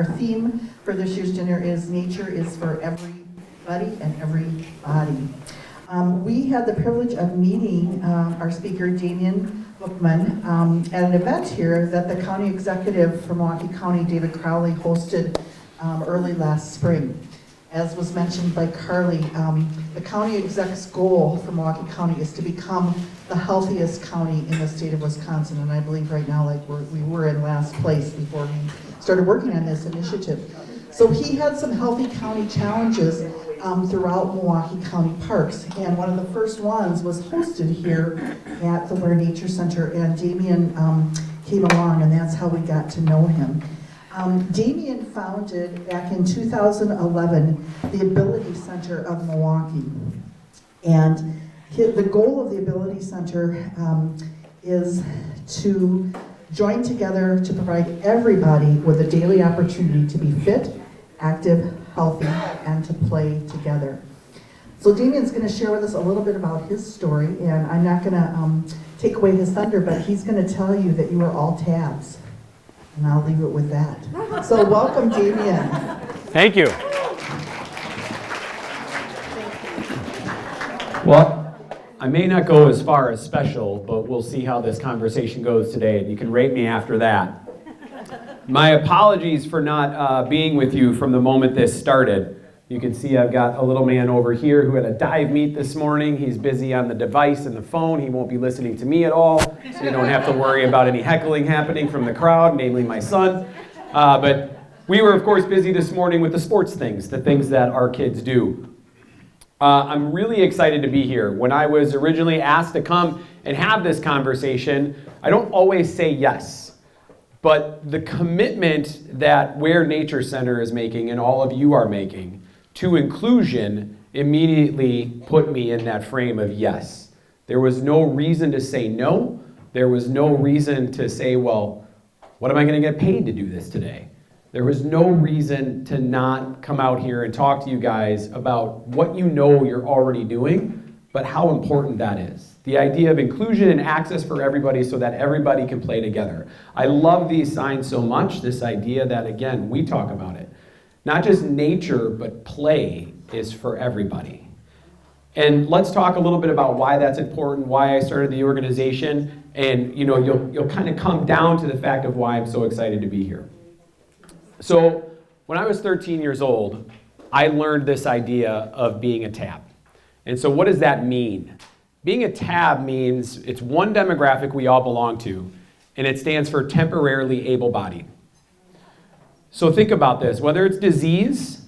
our theme for this year's dinner is Nature is for Everybody and Everybody. We had the privilege of meeting our speaker, Damian Buchman, at an event here that the county executive for Milwaukee County, David Crowley, hosted early last spring. As was mentioned by Carly, the county exec's goal for Milwaukee County is to become the healthiest county in the state of Wisconsin, and I believe right now we were in last place before we started working on this initiative. So he had some healthy county challenges throughout Milwaukee County parks, and one of the first ones was hosted here at the Ware Nature Center, and Damian came along, and that's how we got to know him. Damian founded back in 2011 the Ability Center of Milwaukee, and the goal of the Ability Center is to join together to provide everybody with a daily opportunity to be fit, active, healthy, and to play together. So Damian's going to share with us a little bit about his story, and I'm not going to take away his thunder, but he's going to tell you that you are all tabs. And I'll leave it with that. So welcome, Damian. Thank you. Well, I may not go as far as special, but we'll see how this conversation goes today, and you can rate me after that. My apologies for not being with you from the moment this started. You can see I've got a little man over here who had a dive meet this morning. He's busy on the device and the phone. He won't be listening to me at all, so you don't have to worry about any heckling happening from the crowd, namely my son. But we were, of course, busy this morning with the sports things, the things that our kids do. I'm really excited to be here. When I was originally asked to come and have this conversation, I don't always say yes. But the commitment that Ware Nature Center is making and all of you are making to inclusion immediately put me in that frame of yes. There was no reason to say no. There was no reason to say, well, what am I going to get paid to do this today? There was no reason to not come out here and talk to you guys about what you know you're already doing, but how important that is. The idea of inclusion and access for everybody so that everybody can play together. I love these signs so much, this idea that, again, we talk about it. Not just nature, but play is for everybody. And let's talk a little bit about why that's important, why I started the organization, and you'll kind of come down to the fact of why I'm so excited to be here. So when I was 13 years old, I learned this idea of being a tab. And so what does that mean? Being a tab means it's one demographic we all belong to, and it stands for temporarily able-bodied. So think about this, whether it's disease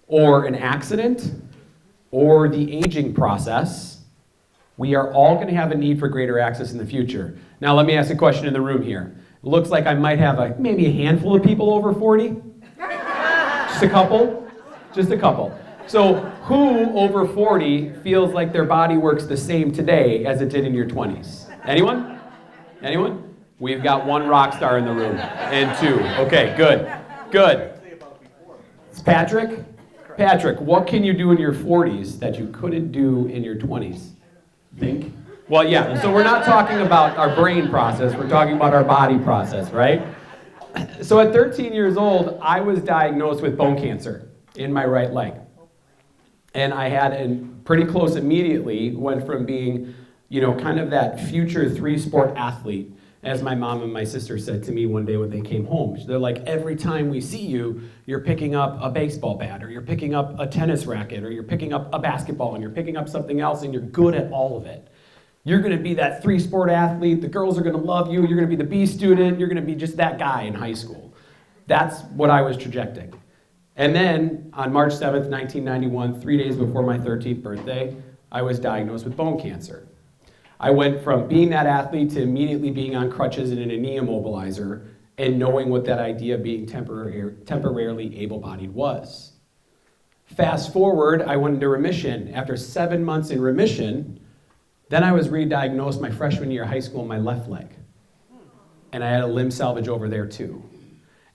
or an accident or the aging process, we are all going to have a need for greater access in the future. Now let me ask a question in the room here. It looks like I might have maybe a handful of people over 40. Just a couple? Just a couple. So who over 40 feels like their body works the same today as it did in your 20s? Anyone? Anyone? We've got one rock star in the room, and two. Okay, good, good. It's Patrick? Patrick, what can you do in your 40s that you couldn't do in your 20s? Think? Well, yeah, so we're not talking about our brain process, we're talking about our body process, right? So at 13 years old, I was diagnosed with bone cancer in my right leg. And I had pretty close immediately, went from being, kind of that future three-sport athlete, as my mom and my sister said to me one day when they came home. They're like, every time we see you, you're picking up a baseball bat, or you're picking up a tennis racket, or you're picking up a basketball, and you're picking up something else, and you're good at all of it. You're going to be that three-sport athlete. The girls are going to love you. You're going to be the B student. You're going to be just that guy in high school. That's what I was projecting. And then on March 7th, 1991, 3 days before my 13th birthday, I was diagnosed with bone cancer. I went from being that athlete to immediately being on crutches and in a knee immobilizer and knowing what that idea of being temporarily able-bodied was. Fast forward, I went into remission. After 7 months in remission, then I was re-diagnosed my freshman year of high school in my left leg. And I had a limb salvage over there too.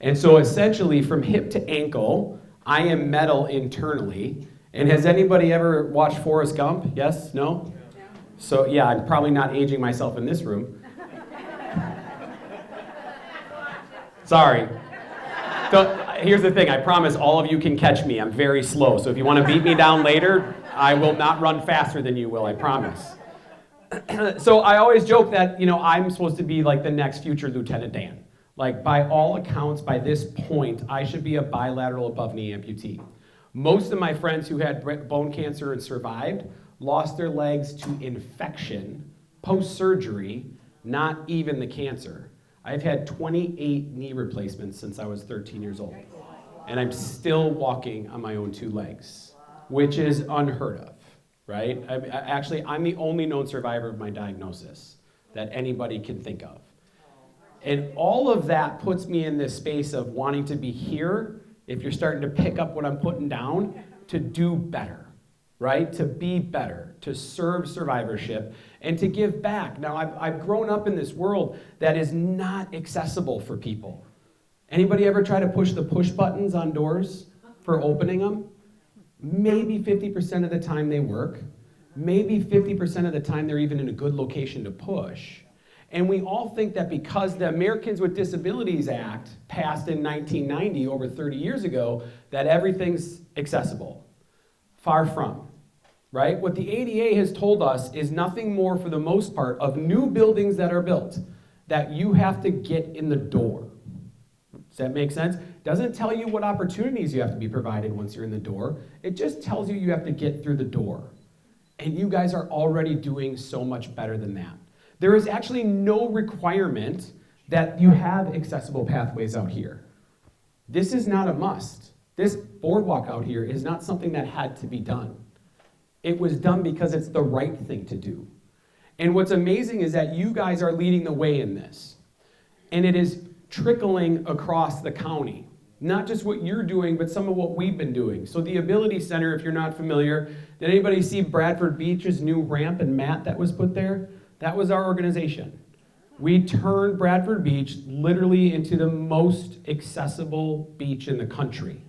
And so essentially from hip to ankle, I am metal internally. And has anybody ever watched Forrest Gump? Yes? No? So yeah, I'm probably not aging myself in this room. Sorry. So here's the thing, I promise all of you can catch me. I'm very slow. So if you want to beat me down later, I will not run faster than you will, I promise. So I always joke that, I'm supposed to be like the next future Lieutenant Dan. Like by all accounts, by this point, I should be a bilateral above knee amputee. Most of my friends who had bone cancer and survived lost their legs to infection, post-surgery, not even the cancer. I've had 28 knee replacements since I was 13 years old. And I'm still walking on my own two legs, which is unheard of, right? I'm the only known survivor of my diagnosis that anybody can think of. And all of that puts me in this space of wanting to be here, if you're starting to pick up what I'm putting down, to do better, right? To be better, to serve survivorship, and to give back. Now, I've grown up in this world that is not accessible for people. Anybody ever try to push the push buttons on doors for opening them? Maybe 50% of the time they work. Maybe 50% of the time they're even in a good location to push. And we all think that because the Americans with Disabilities Act passed in 1990, over 30 years ago, that everything's accessible. Far from, right? What the ADA has told us is nothing more, for the most part, of new buildings that are built, that you have to get in the door. Does that make sense? Doesn't tell you what opportunities you have to be provided once you're in the door. It just tells you have to get through the door. And you guys are already doing so much better than that. There is actually no requirement that you have accessible pathways out here. This is not a must. This boardwalk out here is not something that had to be done. It was done because it's the right thing to do. And what's amazing is that you guys are leading the way in this. And it is trickling across the county. Not just what you're doing, but some of what we've been doing. So the Ability Center, if you're not familiar, did anybody see Bradford Beach's new ramp and mat that was put there? That was our organization. We turned Bradford Beach literally into the most accessible beach in the country.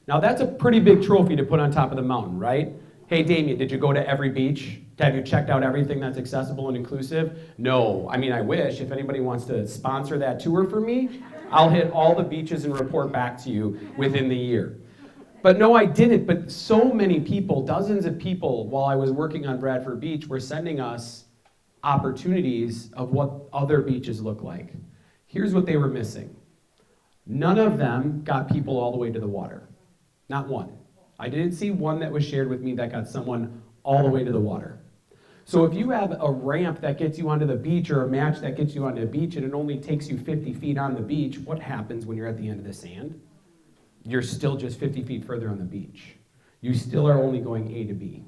Now that's a pretty big trophy to put on top of the mountain, right? Hey Damian, did you go to every beach? Have you checked out everything that's accessible and inclusive? No, I mean, I wish. If anybody wants to sponsor that tour for me, I'll hit all the beaches and report back to you within the year. But no, I didn't. But so many people, dozens of people, while I was working on Bradford Beach, were sending us opportunities of what other beaches look like. Here's what they were missing. None of them got people all the way to the water. Not one. I didn't see one that was shared with me that got someone all the way to the water. So if you have a ramp that gets you onto the beach, or a match that gets you onto the beach, and it only takes you 50 feet on the beach, what happens when you're at the end of the sand? You're still just 50 feet further on the beach. You still are only going A to B.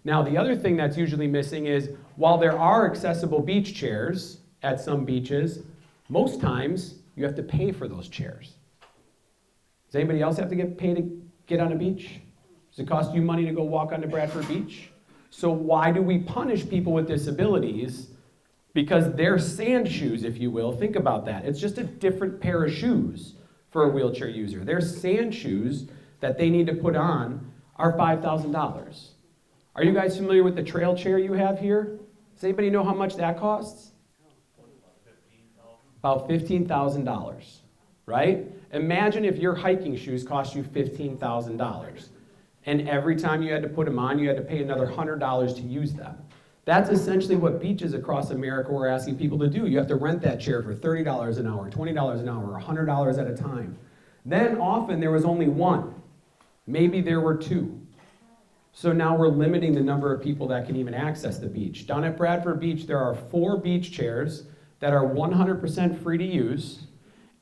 Now, the other thing that's usually missing is, while there are accessible beach chairs at some beaches, most times you have to pay for those chairs. Does anybody else have to get paid to get on a beach? Does it cost you money to go walk onto Bradford Beach? So why do we punish people with disabilities? Because their sand shoes, if you will, think about that. It's just a different pair of shoes for a wheelchair user. Their sand shoes that they need to put on are $5,000. Are you guys familiar with the trail chair you have here? Does anybody know how much that costs? About $15,000, right? Imagine if your hiking shoes cost you $15,000. And every time you had to put them on, you had to pay another $100 to use them. That's essentially what beaches across America were asking people to do. You have to rent that chair for $30 an hour, $20 an hour, $100 at a time. Then often there was only one. Maybe there were two. So now we're limiting the number of people that can even access the beach. Down at Bradford Beach, there are 4 beach chairs that are 100% free to use,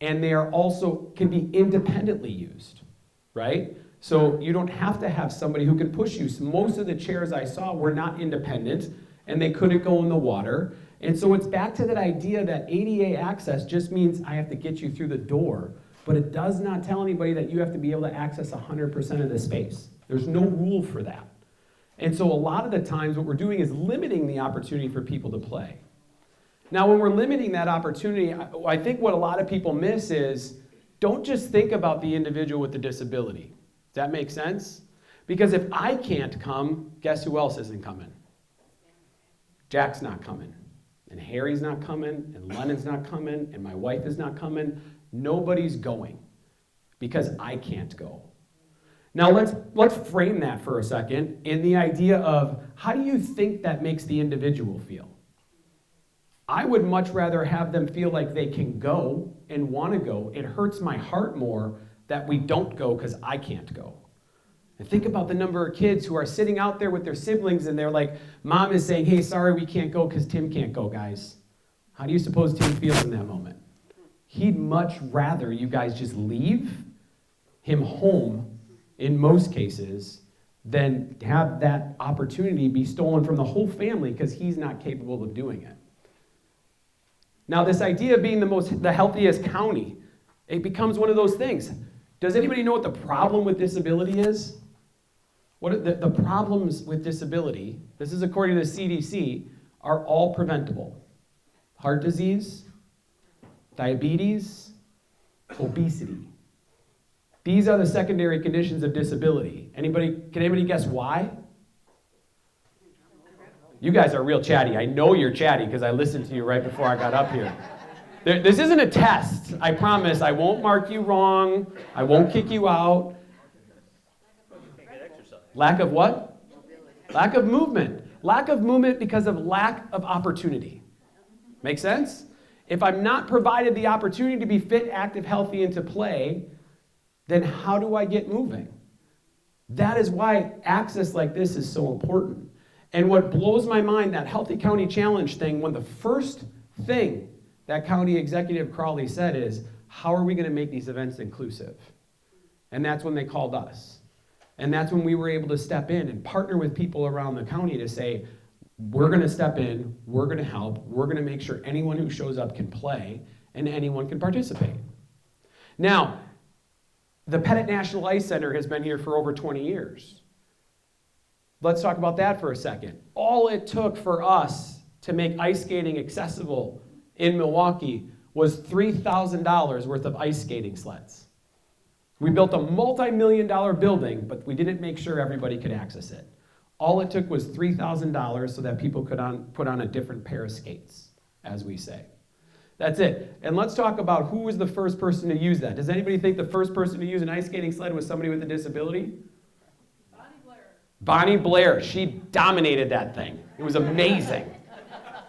and they are also can be independently used, right? So you don't have to have somebody who can push you. So most of the chairs I saw were not independent, and they couldn't go in the water. And so it's back to that idea that ADA access just means I have to get you through the door, but it does not tell anybody that you have to be able to access 100% of the space. There's no rule for that. And so a lot of the times what we're doing is limiting the opportunity for people to play. Now when we're limiting that opportunity, I think what a lot of people miss is, don't just think about the individual with the disability. Does that make sense? Because if I can't come, guess who else isn't coming? Jack's not coming, and Harry's not coming, and Lennon's not coming, and my wife is not coming. Nobody's going because I can't go. Now let's frame that for a second in the idea of how do you think that makes the individual feel? I would much rather have them feel like they can go and want to go. It hurts my heart more that we don't go because I can't go. And think about the number of kids who are sitting out there with their siblings and they're like, Mom is saying, hey, sorry, we can't go because Tim can't go, guys. How do you suppose Tim feels in that moment? He'd much rather you guys just leave him home, in most cases, than have that opportunity be stolen from the whole family because he's not capable of doing it. Now, this idea of being the healthiest county, it becomes one of those things. Does anybody know what the problem with disability is? What are the problems with disability, this is according to the CDC, are all preventable. Heart disease, diabetes, obesity. These are the secondary conditions of disability. Can anybody guess why? You guys are real chatty. I know you're chatty because I listened to you right before I got up here. This isn't a test. I promise. I won't mark you wrong. I won't kick you out. Lack of what? Lack of movement. Lack of movement because of lack of opportunity. Make sense? If I'm not provided the opportunity to be fit, active, healthy, and to play, then how do I get moving? That is why access like this is so important. And what blows my mind, that Healthy County Challenge thing, when the first thing that County Executive Crawley said is, how are we going to make these events inclusive? And that's when they called us. And that's when we were able to step in and partner with people around the county to say, we're going to step in, we're going to help, we're going to make sure anyone who shows up can play and anyone can participate. Now, the Pettit National Ice Center has been here for over 20 years. Let's talk about that for a second. All it took for us to make ice skating accessible in Milwaukee was $3,000 worth of ice skating sleds. We built a multi-million-dollar building, but we didn't make sure everybody could access it. All it took was $3,000 so that people could put on a different pair of skates, as we say. That's it. And let's talk about who was the first person to use that. Does anybody think the first person to use an ice skating sled was somebody with a disability? Bonnie Blair. She dominated that thing. It was amazing.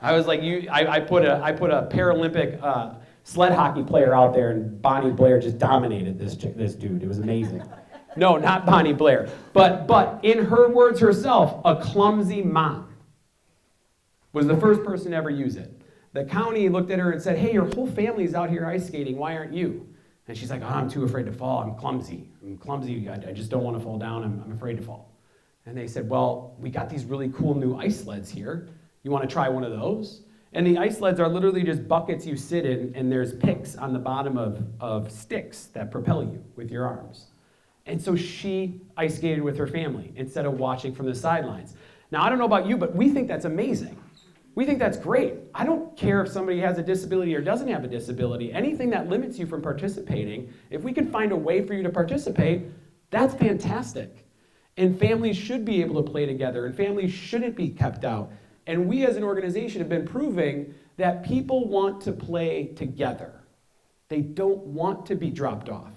I was like, I put a Paralympic sled hockey player out there, and Bonnie Blair just dominated this dude. It was amazing. No, not Bonnie Blair. But in her words herself, a clumsy mom was the first person to ever use it. The county looked at her and said, hey, your whole family's out here ice skating. Why aren't you? And she's like, oh, I'm too afraid to fall. I'm clumsy. I just don't want to fall down. I'm afraid to fall. And they said, well, we got these really cool new ice sleds here. You want to try one of those? And the ice sleds are literally just buckets you sit in, and there's picks on the bottom of sticks that propel you with your arms. And so she ice skated with her family instead of watching from the sidelines. Now, I don't know about you, but we think that's amazing. We think that's great. I don't care if somebody has a disability or doesn't have a disability. Anything that limits you from participating, if we can find a way for you to participate, that's fantastic. And families should be able to play together, and families shouldn't be kept out. And we as an organization have been proving that people want to play together. They don't want to be dropped off,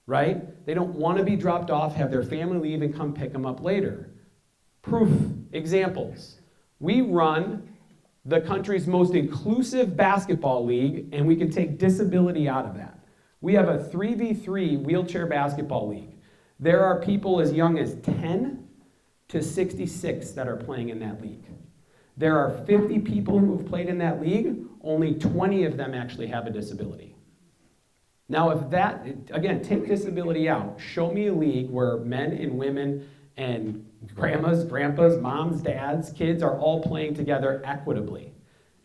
right? They don't want to be dropped off, have their family leave, and come pick them up later. Proof, examples. We run the country's most inclusive basketball league, and we can take disability out of that. We have a 3v3 wheelchair basketball league. There are people as young as 10 to 66 that are playing in that league. There are 50 people who have played in that league, only 20 of them actually have a disability. Now if that, again, take disability out, show me a league where men and women and grandmas, grandpas, moms, dads, kids are all playing together equitably.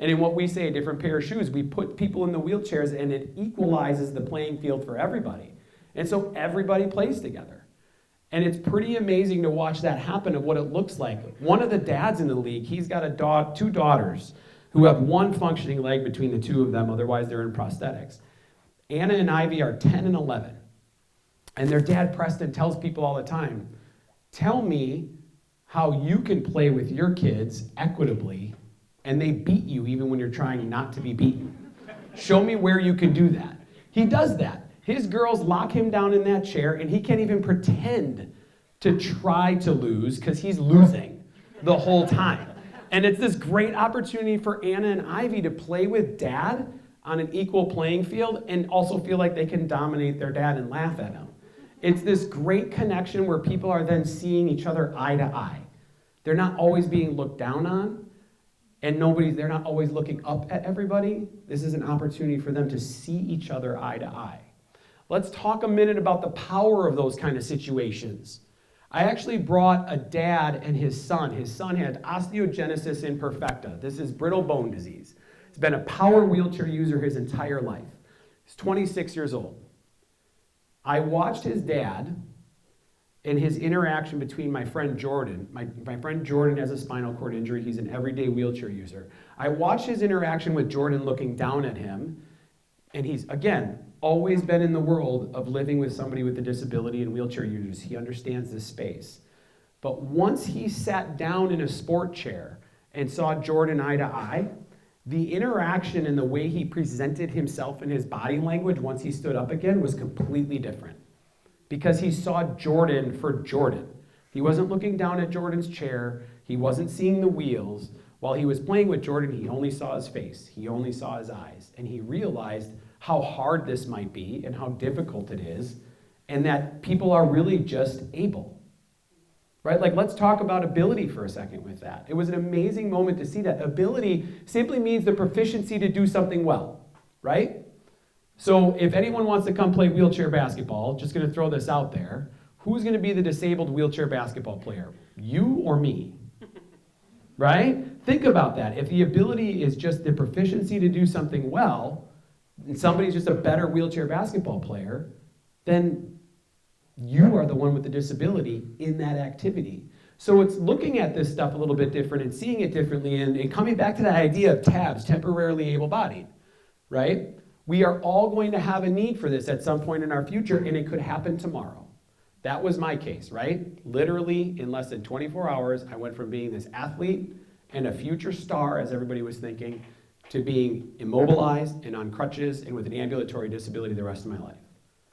And in what we say, a different pair of shoes, we put people in the wheelchairs and it equalizes the playing field for everybody. And so everybody plays together. And it's pretty amazing to watch that happen of what it looks like. One of the dads in the league, he's got two daughters who have one functioning leg between the two of them, otherwise they're in prosthetics. Anna and Ivy are 10 and 11. And their dad, Preston, tells people all the time, tell me how you can play with your kids equitably and they beat you even when you're trying not to be beaten. Show me where you can do that. He does that. His girls lock him down in that chair, and he can't even pretend to try to lose because he's losing the whole time. And it's this great opportunity for Anna and Ivy to play with Dad on an equal playing field and also feel like they can dominate their dad and laugh at him. It's this great connection where people are then seeing each other eye to eye. They're not always being looked down on, and they're not always looking up at everybody. This is an opportunity for them to see each other eye to eye. Let's talk a minute about the power of those kind of situations. I actually brought a dad and his son. His son had osteogenesis imperfecta. This is brittle bone disease. He's been a power wheelchair user his entire life. He's 26 years old. I watched his dad and his interaction between my friend Jordan. My friend Jordan has a spinal cord injury. He's an everyday wheelchair user. I watched his interaction with Jordan looking down at him, and he's, again, always been in the world of living with somebody with a disability and wheelchair users. He understands this space. But once he sat down in a sport chair and saw Jordan eye to eye, the interaction and the way he presented himself and his body language once he stood up again was completely different. Because he saw Jordan for Jordan. He wasn't looking down at Jordan's chair. He wasn't seeing the wheels. While he was playing with Jordan, he only saw his face. He only saw his eyes. And he realized how hard this might be and how difficult it is, and that people are really just able. Right? Like, let's talk about ability for a second with that. It was an amazing moment to see that. Ability simply means the proficiency to do something well, right? So if anyone wants to come play wheelchair basketball, just going to throw this out there, who's going to be the disabled wheelchair basketball player? You or me? Right? Think about that. If the ability is just the proficiency to do something well, and somebody's just a better wheelchair basketball player, then you are the one with the disability in that activity. So it's looking at this stuff a little bit different and seeing it differently and coming back to that idea of TABS, temporarily able-bodied, right? We are all going to have a need for this at some point in our future, and it could happen tomorrow. That was my case, right? Literally, in less than 24 hours, I went from being this athlete and a future star, as everybody was thinking, to being immobilized and on crutches and with an ambulatory disability the rest of my life.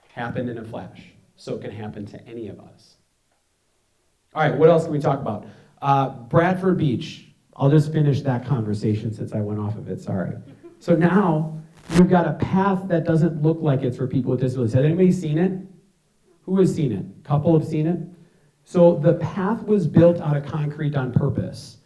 Happened in a flash. So it can happen to any of us. All right, what else can we talk about? Bradford Beach. I'll just finish that conversation since I went off of it, sorry. So now, you've got a path that doesn't look like it's for people with disabilities. Has anybody seen it? Who has seen it? A couple have seen it? So the path was built out of concrete on purpose.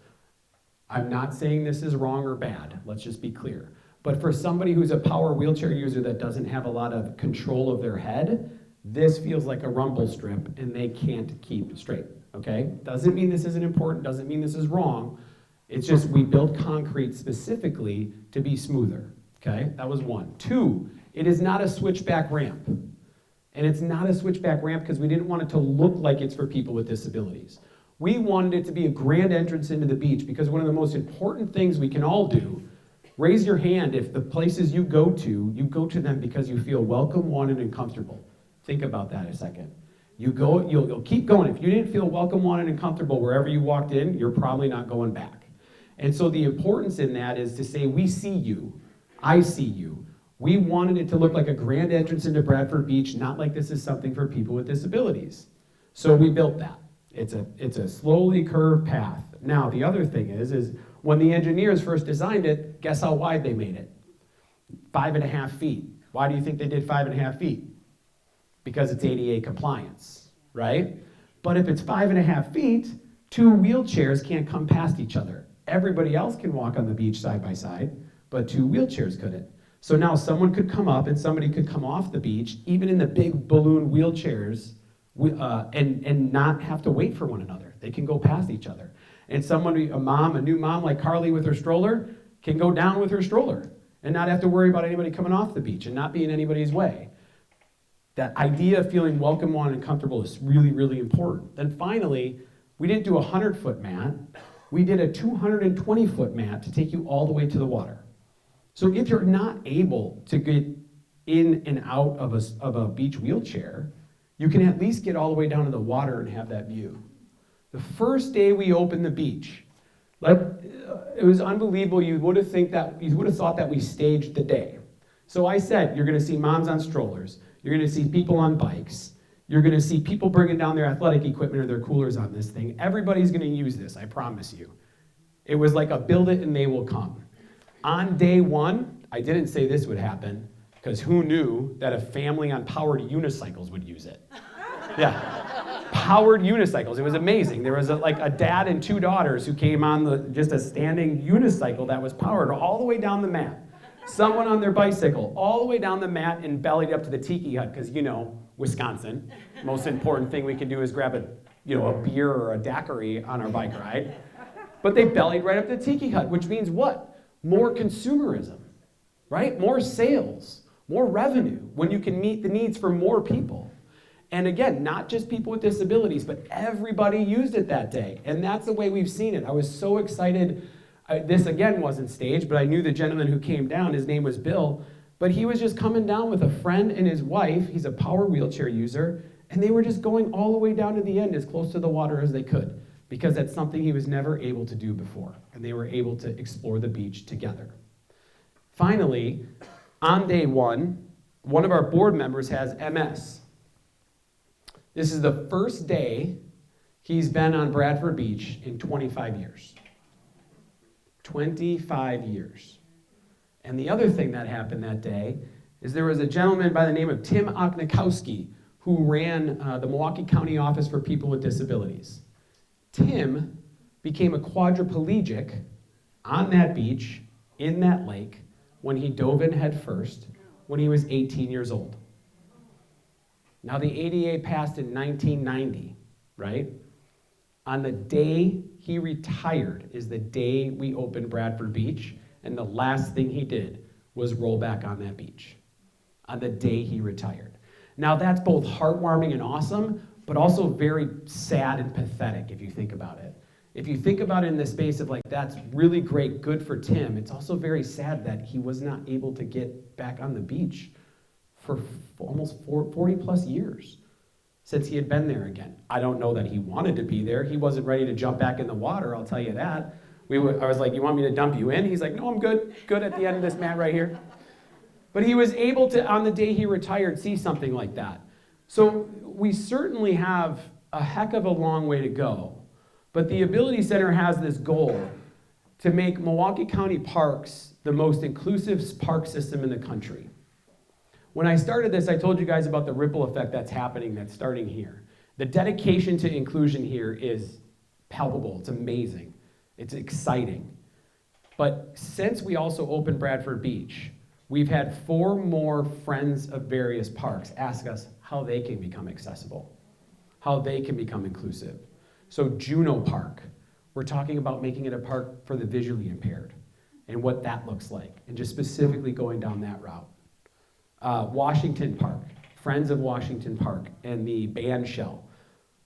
I'm not saying this is wrong or bad, let's just be clear. But for somebody who's a power wheelchair user that doesn't have a lot of control of their head, this feels like a rumble strip and they can't keep straight, okay? Doesn't mean this isn't important, doesn't mean this is wrong. It's just we built concrete specifically to be smoother, okay? That was one. Two, it is not a switchback ramp. And it's not a switchback ramp because we didn't want it to look like it's for people with disabilities. We wanted it to be a grand entrance into the beach because one of the most important things we can all do, raise your hand if the places you go to them because you feel welcome, wanted, and comfortable. Think about that a second. You go, you'll keep going. If you didn't feel welcome, wanted, and comfortable wherever you walked in, you're probably not going back. And so the importance in that is to say, we see you, I see you. We wanted it to look like a grand entrance into Bradford Beach, not like this is something for people with disabilities. So we built that. It's a slowly curved path. Now, the other thing is when the engineers first designed it, guess how wide they made it? 5.5 feet. Why do you think they did 5.5 feet? Because it's ADA compliance, right? But if it's 5.5 feet, 2 wheelchairs can't come past each other. Everybody else can walk on the beach side by side, but 2 wheelchairs couldn't. So now someone could come up and somebody could come off the beach, even in the big balloon wheelchairs, and not have to wait for one another. They can go past each other. And a new mom like Carly with her stroller, can go down with her stroller and not have to worry about anybody coming off the beach and not be in anybody's way. That idea of feeling welcome, wanted, and comfortable is really, really important. Then finally, we didn't do a 100-foot mat. We did a 220-foot mat to take you all the way to the water. So if you're not able to get in and out of a beach wheelchair, you can at least get all the way down to the water and have that view. The first day we opened the beach, it was unbelievable. You would have thought that we staged the day. So I said, you're going to see moms on strollers. You're going to see people on bikes. You're going to see people bringing down their athletic equipment or their coolers on this thing. Everybody's going to use this, I promise you. It was like a build it and they will come. On day one, I didn't say this would happen, because who knew that a family on powered unicycles would use it? Yeah, powered unicycles. It was amazing. There was a dad and two daughters who came on just a standing unicycle that was powered all the way down the mat. Someone on their bicycle, all the way down the mat and bellied up to the tiki hut, because Wisconsin, most important thing we can do is grab a beer or a daiquiri on our bike ride. But they bellied right up to the tiki hut, which means what? More consumerism, right? More sales, more revenue, when you can meet the needs for more people. And again, not just people with disabilities, but everybody used it that day. And that's the way we've seen it. I was so excited. This again wasn't staged, but I knew the gentleman who came down, his name was Bill, but he was just coming down with a friend and his wife. He's a power wheelchair user, and they were just going all the way down to the end as close to the water as they could, because that's something he was never able to do before, and they were able to explore the beach together. Finally, on day one of our board members has MS. This is the first day he's been on Bradford Beach in 25 years. 25 years. And the other thing that happened that day is there was a gentleman by the name of Tim Oknikowski who ran the Milwaukee County Office for People with Disabilities. Tim became a quadriplegic on that beach, in that lake, when he dove in head first, when he was 18 years old. Now the ADA passed in 1990, right? On the day he retired is the day we opened Bradford Beach, and the last thing he did was roll back on that beach, on the day he retired. Now that's both heartwarming and awesome, but also very sad and pathetic if you think about it. If you think about it in the space of that's really great, good for Tim, it's also very sad that he was not able to get back on the beach for almost 40 plus years since he had been there again. I don't know that he wanted to be there. He wasn't ready to jump back in the water, I'll tell you that. I was like, you want me to dump you in? He's like, no, I'm good at the end of this mat right here. But he was able to, on the day he retired, see something like that. So we certainly have a heck of a long way to go. But the Ability Center has this goal to make Milwaukee County parks the most inclusive park system in the country. When I started this, I told you guys about the ripple effect that's happening, that's starting here. The dedication to inclusion here is palpable. It's amazing. It's exciting. But since we also opened Bradford Beach, we've had 4 more friends of various parks ask us how they can become accessible, how they can become inclusive. So Juneau Park, we're talking about making it a park for the visually impaired and what that looks like, and just specifically going down that route. Washington Park, Friends of Washington Park, and the band shell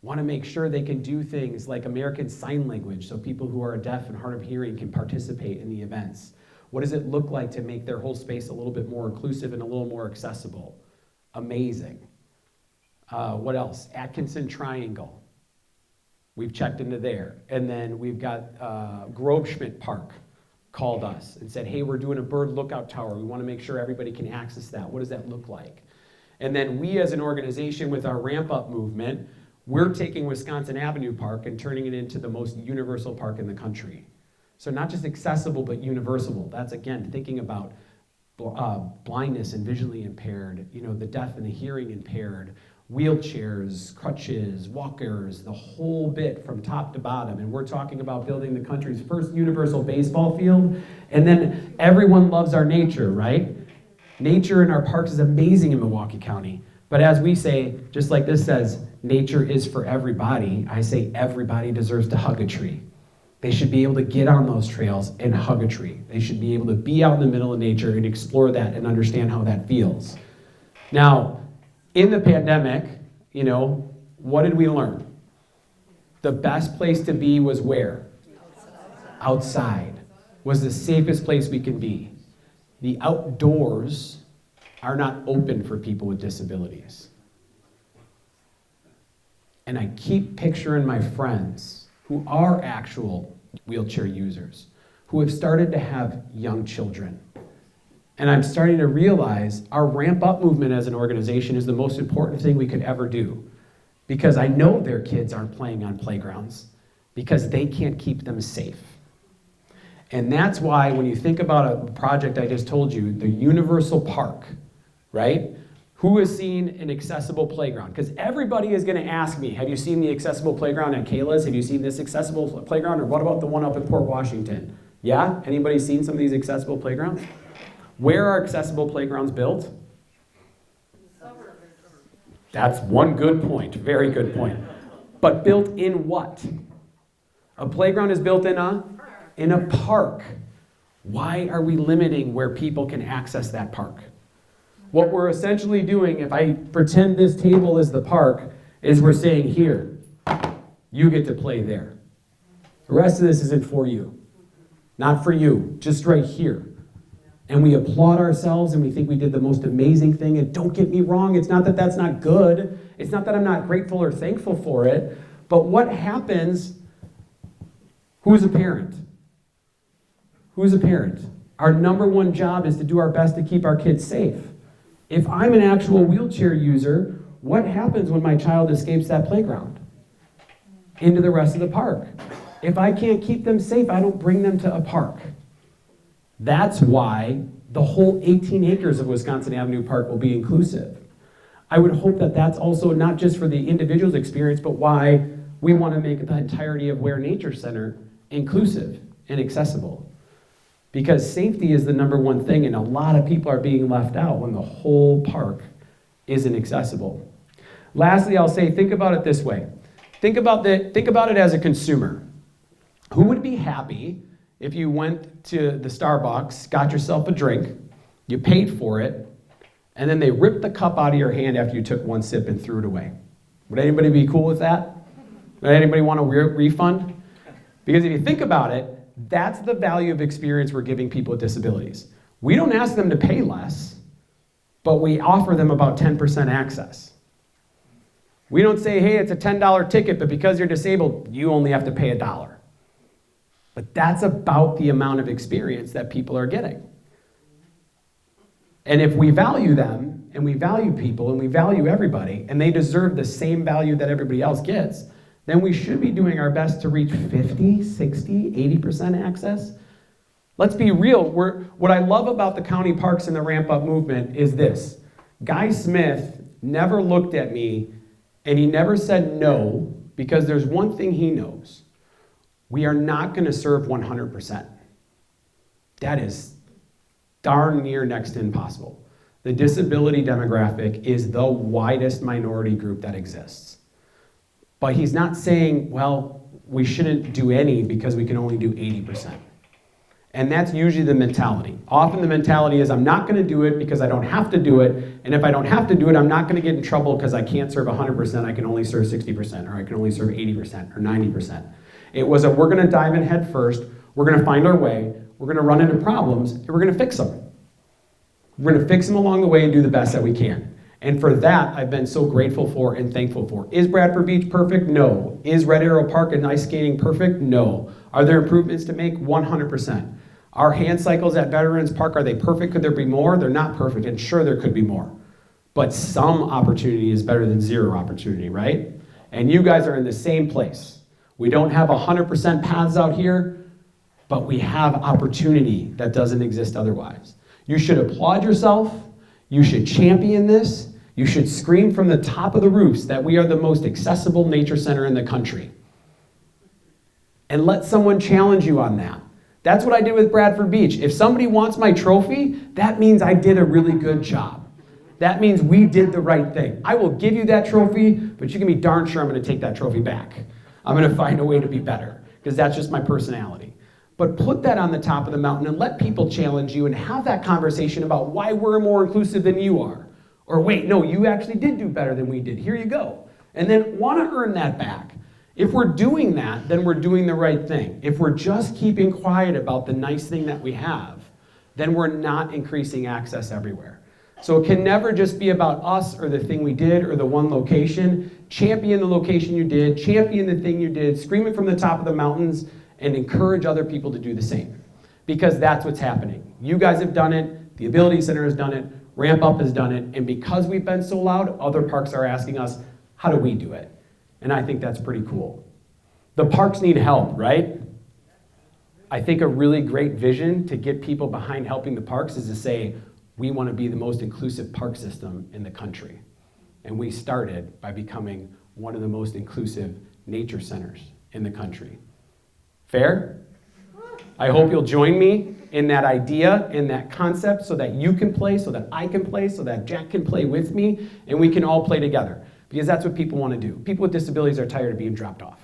want to make sure they can do things like American Sign Language so people who are deaf and hard of hearing can participate in the events. What does it look like to make their whole space a little bit more inclusive and a little more accessible? Amazing. What else? Atkinson Triangle. We've checked into there. And then we've got Grobschmidt Park called us and said, hey, we're doing a bird lookout tower. We want to make sure everybody can access that. What does that look like? And then we as an organization with our Ramp Up movement, we're taking Wisconsin Avenue Park and turning it into the most universal park in the country. So not just accessible, but universal. That's, again, thinking about blindness and visually impaired, the deaf and the hearing impaired, wheelchairs, crutches, walkers, the whole bit from top to bottom. And we're talking about building the country's first universal baseball field. And then everyone loves our nature, right? Nature in our parks is amazing in Milwaukee County. But as we say, just like this says, nature is for everybody, I say everybody deserves to hug a tree. They should be able to get on those trails and hug a tree. They should be able to be out in the middle of nature and explore that and understand how that feels. Now, in the pandemic, what did we learn? The best place to be was where? Outside was the safest place we can be. The outdoors are not open for people with disabilities. And I keep picturing my friends who are actual wheelchair users, who have started to have young children. And I'm starting to realize our ramp up movement as an organization is the most important thing we could ever do. Because I know their kids aren't playing on playgrounds because they can't keep them safe. And that's why when you think about a project I just told you, the universal park, right? Who has seen an accessible playground? Because everybody is going to ask me, have you seen the accessible playground at Kayla's? Have you seen this accessible playground? Or what about the one up at Port Washington? Yeah? Anybody seen some of these accessible playgrounds? Where are accessible playgrounds built? That's one good point. Very good point. But built in what? A playground is built in a park. Why are we limiting where people can access that park? What we're essentially doing, if I pretend this table is the park, is we're saying here, you get to play there. The rest of this isn't for you. Not for you, just right here. And we applaud ourselves and we think we did the most amazing thing. And don't get me wrong, it's not that that's not good. It's not that I'm not grateful or thankful for it. But what happens, who's a parent? Who's a parent? Our number one job is to do our best to keep our kids safe. If I'm an actual wheelchair user, what happens when my child escapes that playground? Into the rest of the park. If I can't keep them safe, I don't bring them to a park. That's why the whole 18 acres of Wisconsin Avenue Park will be inclusive. I would hope that that's also not just for the individual's experience, but why we want to make the entirety of Ware Nature Center inclusive and accessible. Because safety is the number one thing, and a lot of people are being left out when the whole park isn't accessible. Lastly, I'll say, think about it this way. Think about it as a consumer. Who would be happy if you went to the Starbucks, got yourself a drink, you paid for it, and then they ripped the cup out of your hand after you took one sip and threw it away? Would anybody be cool with that? Would anybody want a refund? Because if you think about it, that's the value of experience we're giving people with disabilities. We don't ask them to pay less, but we offer them about 10% access. We don't say, hey, it's a $10 ticket, but because you're disabled, you only have to pay $1. But that's about the amount of experience that people are getting. And if we value them, and we value people, and we value everybody, and they deserve the same value that everybody else gets, then we should be doing our best to reach 50, 60, 80% access. Let's be real. What I love about the county parks and the ramp up movement is this. Guy Smith never looked at me and he never said no, because there's one thing he knows. We are not going to serve 100%. That is darn near next to impossible. The disability demographic is the widest minority group that exists. But he's not saying, well, we shouldn't do any because we can only do 80%. And that's usually the mentality. Often the mentality is, I'm not going to do it because I don't have to do it. And if I don't have to do it, I'm not going to get in trouble because I can't serve 100%. I can only serve 60%, or I can only serve 80% or 90%. It was we're going to dive in head first. We're going to find our way. We're going to run into problems, and we're going to fix them. We're going to fix them along the way and do the best that we can. And for that, I've been so grateful for and thankful for. Is Bradford Beach perfect? No. Is Red Arrow Park and ice skating perfect? No. Are there improvements to make? 100%. Our hand cycles at Veterans Park, are they perfect? Could there be more? They're not perfect, and sure, there could be more. But some opportunity is better than zero opportunity, right? And you guys are in the same place. We don't have 100% paths out here, but we have opportunity that doesn't exist otherwise. You should applaud yourself. You should champion this. You should scream from the top of the roofs that we are the most accessible nature center in the country. And let someone challenge you on that. That's what I did with Bradford Beach. If somebody wants my trophy, that means I did a really good job. That means we did the right thing. I will give you that trophy, but you can be darn sure I'm going to take that trophy back. I'm going to find a way to be better, because that's just my personality. But put that on the top of the mountain and let people challenge you and have that conversation about why we're more inclusive than you are. Or wait, no, you actually did do better than we did. Here you go. And then want to earn that back. If we're doing that, then we're doing the right thing. If we're just keeping quiet about the nice thing that we have, then we're not increasing access everywhere. So it can never just be about us or the thing we did or the one location. Champion the location you did, champion the thing you did, scream it from the top of the mountains, and encourage other people to do the same. Because that's what's happening. You guys have done it, The Ability Center has done it. Ramp Up has done it. And because we've been so loud, other parks are asking us, how do we do it? And I think that's pretty cool. The parks need help, right? I think a really great vision to get people behind helping the parks is to say, we want to be the most inclusive park system in the country. And we started by becoming one of the most inclusive nature centers in the country. Fair? I hope you'll join me in that idea, in that concept, so that you can play, so that I can play, so that Jack can play with me, and we can all play together. Because that's what people want to do. People with disabilities are tired of being dropped off.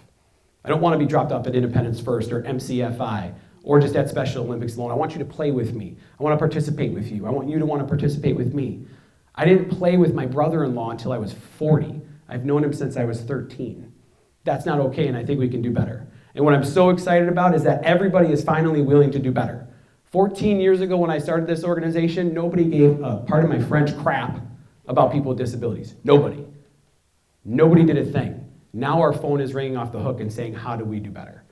I don't want to be dropped off at Independence First or MCFI or just at Special Olympics alone. I want you to play with me. I want to participate with you. I want you to want to participate with me. I didn't play with my brother-in-law until I was 40. I've known him since I was 13. That's not okay, and I think we can do better. And what I'm so excited about is that everybody is finally willing to do better. 14 years ago when I started this organization, nobody gave a, pardon my French, crap about people with disabilities. Nobody. Nobody did a thing. Now our phone is ringing off the hook and saying, how do we do better?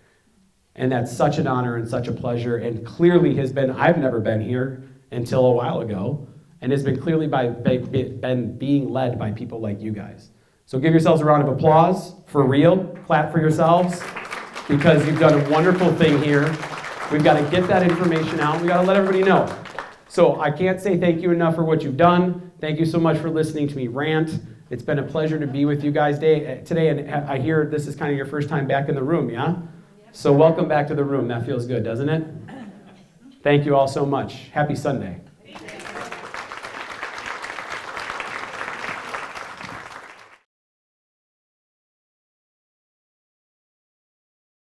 And that's such an honor and such a pleasure, and clearly has been, I've never been here until a while ago, and has been clearly been being led by people like you guys. So give yourselves a round of applause, for real, clap for yourselves, because you've done a wonderful thing here. We've got to get that information out, we've got to let everybody know. So I can't say thank you enough for what you've done. Thank you so much for listening to me rant. It's been a pleasure to be with you guys today, and I hear this is kind of your first time back in the room, yeah? So welcome back to the room. That feels good, doesn't it? Thank you all so much. Happy Sunday.